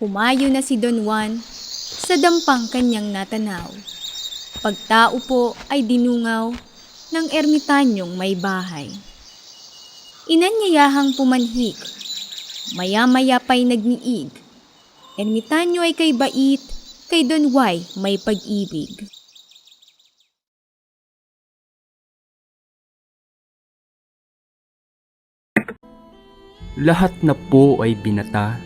Humayo na si Don Juan sa dampang kanyang natanaw. Pagtao po ay dinungaw ng ermitanyong may bahay. Inanyayahang pumanhik, maya-maya pa'y nagniig. Ermitanyo ay kay bait, kay Don Juan may pag-ibig. Lahat na po ay binata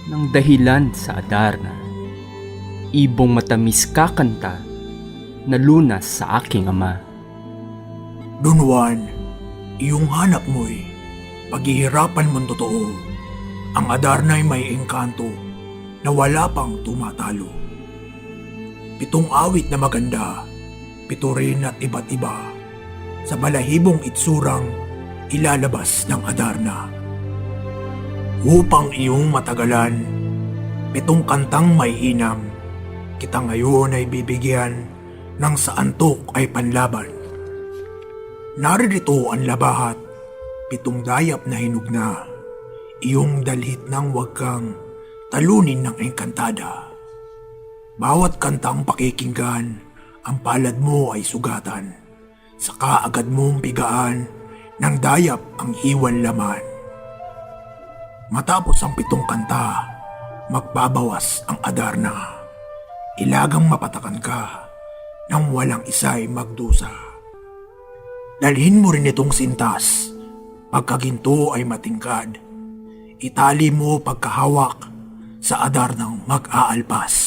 ng dahilan sa Adarna. Ibong matamis kakanta na lunas sa aking ama. Don Juan, iyong hanap mo'y paghihirapan mong totoo. Ang Adarna'y may engkanto na wala pang tumatalo. 7 awit na maganda, 7 rin at iba't iba, sa balahibong itsurang ilalabas ng Adarna. Upang iyong matagalan, 7 kantang may inam, kita ngayon ay bibigyan ng sa antok ay panlaban. Naririto ang labahat, 7 dayap na hinugna, iyong dalhit ng wag kang talunin ng engkantada. Bawat kantang pakikinggan, ang palad mo ay sugatan, saka agad mong bigaan ng dayap ang hiwan laman. Matapos ang 7 kanta, magbabawas ang Adarna. Ilagang mapatakan ka nang walang isa'y magdusa. Dalhin mo rin itong sintas, pagkaginto ay matingkad. Itali mo pagkahawak sa Adarnang mag-aalpas.